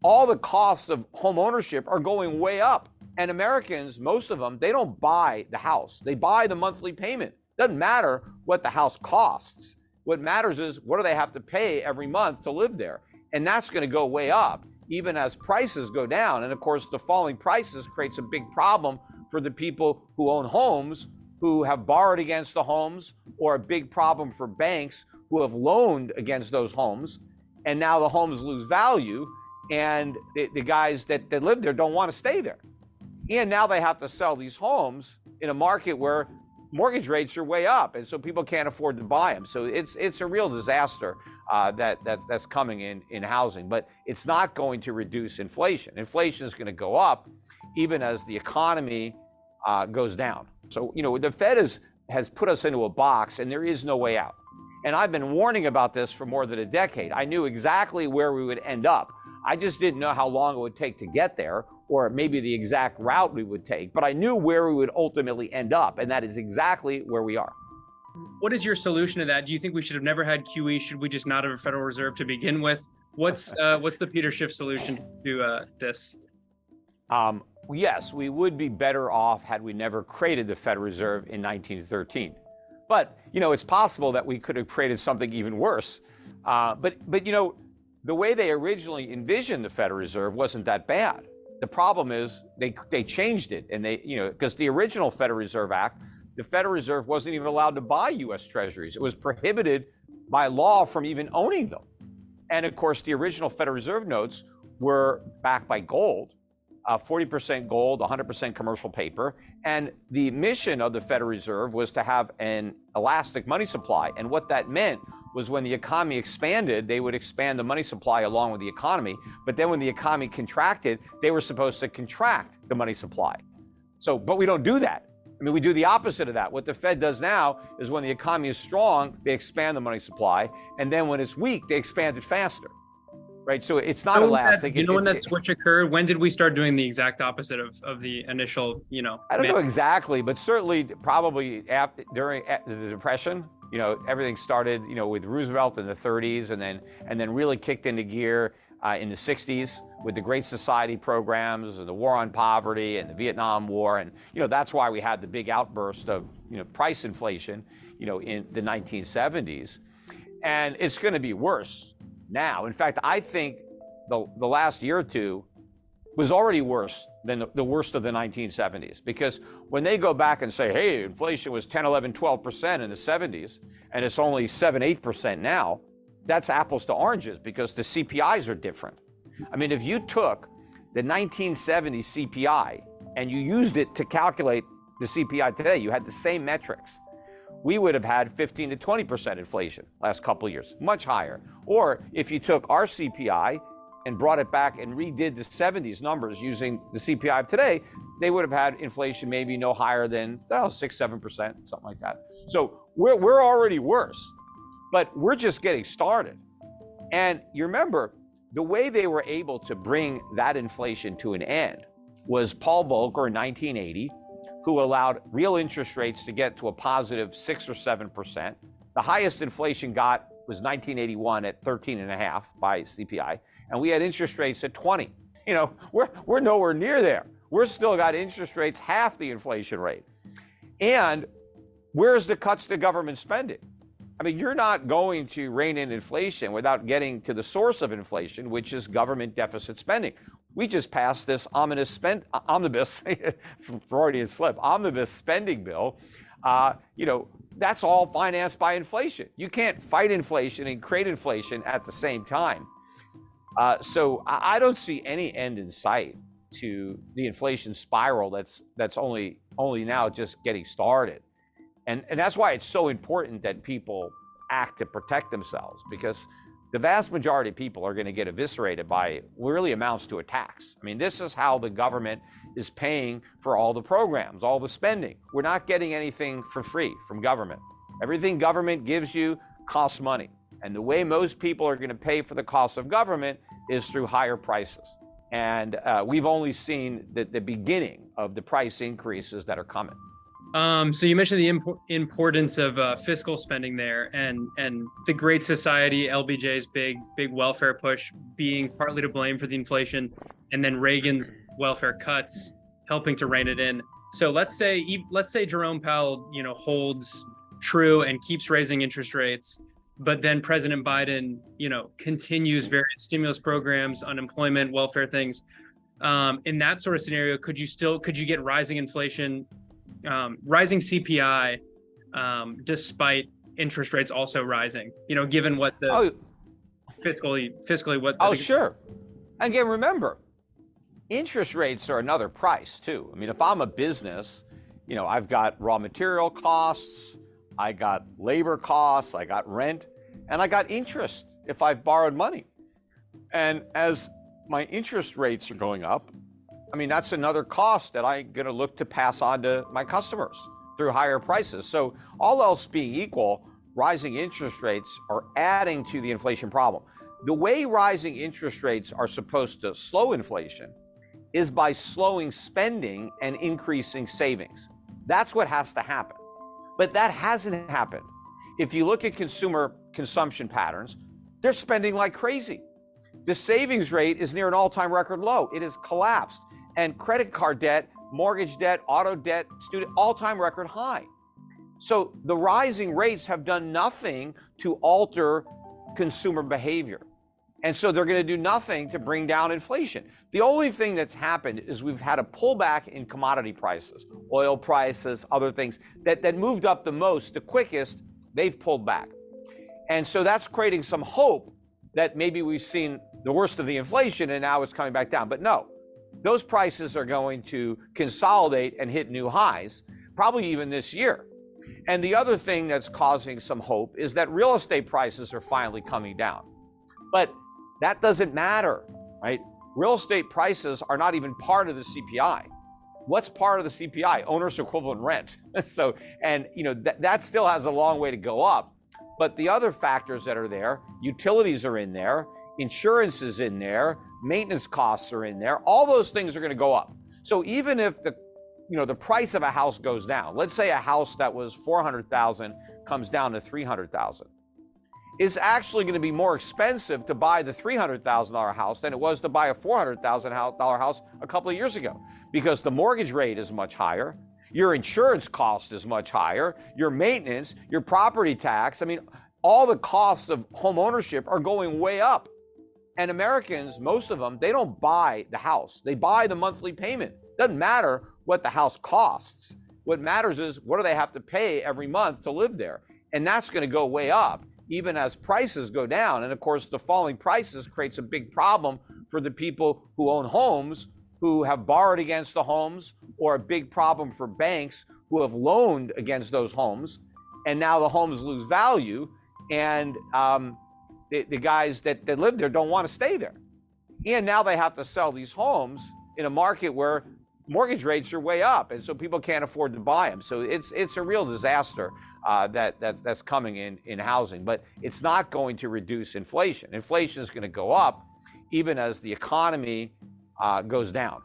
all the costs of home ownership are going way up. And Americans, most of them, they don't buy the house. They buy the monthly payment. Doesn't matter what the house costs. What matters is what do they have to pay every month to live there? And that's going to go way up, even as prices go down. And of course, the falling prices creates a big problem for the people who own homes, who have borrowed against the homes, or a big problem for banks who have loaned against those homes. And now the homes lose value, and the guys that live there don't want to stay there. And now they have to sell these homes in a market where mortgage rates are way up, and so people can't afford to buy them. So it's a real disaster that's coming in housing, but it's not going to reduce inflation. Inflation is going to go up even as the economy goes down. So, the Fed has put us into a box, and there is no way out. And I've been warning about this for more than a decade. I knew exactly where we would end up. I just didn't know how long it would take to get there, or maybe the exact route we would take, but I knew where we would ultimately end up, and that is exactly where we are. What is your solution to that? Do you think we should have never had QE? Should we just not have a Federal Reserve to begin with? What's the Peter Schiff solution to this? Yes, we would be better off had we never created the Federal Reserve in 1913. But, it's possible that we could have created something even worse. But the way they originally envisioned the Federal Reserve wasn't that bad. The problem is they changed it, and because the original Federal Reserve Act, the Federal Reserve wasn't even allowed to buy U.S. Treasuries. It was prohibited by law from even owning them. And of course, the original Federal Reserve notes were backed by gold, 40% gold, 100% commercial paper. And the mission of the Federal Reserve was to have an elastic money supply. And what that meant was when the economy expanded, they would expand the money supply along with the economy. But then when the economy contracted, they were supposed to contract the money supply. But we don't do that. We do the opposite of that. What the Fed does now is when the economy is strong, they expand the money supply. And then when it's weak, they expand it faster. Right? So it's not elastic. When that switch occurred, when did we start doing the exact opposite of the initial, I don't know exactly, but certainly probably during the Depression, everything started, with Roosevelt in the 30s, and then really kicked into gear in the 60s with the Great Society programs and the War on Poverty and the Vietnam War. And, that's why we had the big outburst of, price inflation, in the 1970s. And it's going to be worse now. In fact, I think the last year or two was already worse than the worst of the 1970s, because when they go back and say, hey, inflation was 10, 11, 12% in the 70s, and it's only 7, 8% now, that's apples to oranges, because the CPIs are different. If you took the 1970 CPI and you used it to calculate the CPI today, you had the same metrics, we would have had 15 to 20% inflation last couple of years, much higher. Or if you took our CPI and brought it back and redid the 70s numbers using the CPI of today, they would have had inflation maybe no higher than 6, 7%, something like that. So we're already worse, but we're just getting started. And you remember, the way they were able to bring that inflation to an end was Paul Volcker in 1980, who allowed real interest rates to get to a positive 6 or 7%. The highest inflation got was 1981 at 13.5 by CPI, and we had interest rates at 20. We're nowhere near there. We're still got interest rates half the inflation rate. And where's the cuts to government spending? You're not going to rein in inflation without getting to the source of inflation, which is government deficit spending. We just passed this omnibus Freudian slip, omnibus spending bill. That's all financed by inflation. You can't fight inflation and create inflation at the same time. So I don't see any end in sight to the inflation spiral that's only now just getting started. And that's why it's so important that people act to protect themselves, because the vast majority of people are going to get eviscerated by what really amounts to a tax. This is how the government is paying for all the programs, all the spending. We're not getting anything for free from government. Everything government gives you costs money. And the way most people are going to pay for the cost of government is through higher prices. And we've only seen the beginning of the price increases that are coming. So you mentioned the importance of fiscal spending there, and the Great Society, LBJ's big welfare push being partly to blame for the inflation, and then Reagan's welfare cuts helping to rein it in. So let's say Jerome Powell, holds true and keeps raising interest rates, but then President Biden, continues various stimulus programs, unemployment, welfare things. In that sort of scenario, could you get rising inflation, rising CPI, despite interest rates also rising, given what the fiscally what. Sure. Again, remember, interest rates are another price too. I mean, if I'm a business, I've got raw material costs, I got labor costs, I got rent, and I got interest if I've borrowed money. And as my interest rates are going up, I mean, that's another cost that I'm going to look to pass on to my customers through higher prices. So all else being equal, rising interest rates are adding to the inflation problem. The way rising interest rates are supposed to slow inflation is by slowing spending and increasing savings. That's what has to happen. But that hasn't happened. If you look at consumer consumption patterns, they're spending like crazy. The savings rate is near an all-time record low. It has collapsed. And credit card debt, mortgage debt, auto debt, student, all-time record high. So the rising rates have done nothing to alter consumer behavior. And so they're going to do nothing to bring down inflation. The only thing that's happened is we've had a pullback in commodity prices, oil prices, other things that moved up the most, the quickest, they've pulled back. And so that's creating some hope that maybe we've seen the worst of the inflation and now it's coming back down. But no, those prices are going to consolidate and hit new highs, probably even this year. And the other thing that's causing some hope is that real estate prices are finally coming down. But that doesn't matter, right? Real estate prices are not even part of the CPI. What's part of the CPI? Owner's equivalent rent. So, and that still has a long way to go up. But the other factors that are there, utilities are in there, insurance is in there, maintenance costs are in there. All those things are going to go up. So even if the price of a house goes down, let's say a house that was $400,000 comes down to $300,000. It's actually going to be more expensive to buy the $300,000 house than it was to buy a $400,000 house a couple of years ago, because the mortgage rate is much higher, your insurance cost is much higher, your maintenance, your property tax. I mean, all the costs of home ownership are going way up. And Americans, most of them, they don't buy the house. They buy the monthly payment. Doesn't matter what the house costs. What matters is what do they have to pay every month to live there? And that's going to go way up, even as prices go down. And of course, the falling prices creates a big problem for the people who own homes, who have borrowed against the homes, or a big problem for banks who have loaned against those homes. And now the homes lose value. And the guys that live there don't want to stay there. And now they have to sell these homes in a market where mortgage rates are way up. And so people can't afford to buy them. So it's a real disaster that's coming in housing, but it's not going to reduce inflation. Inflation is going to go up even as the economy goes down.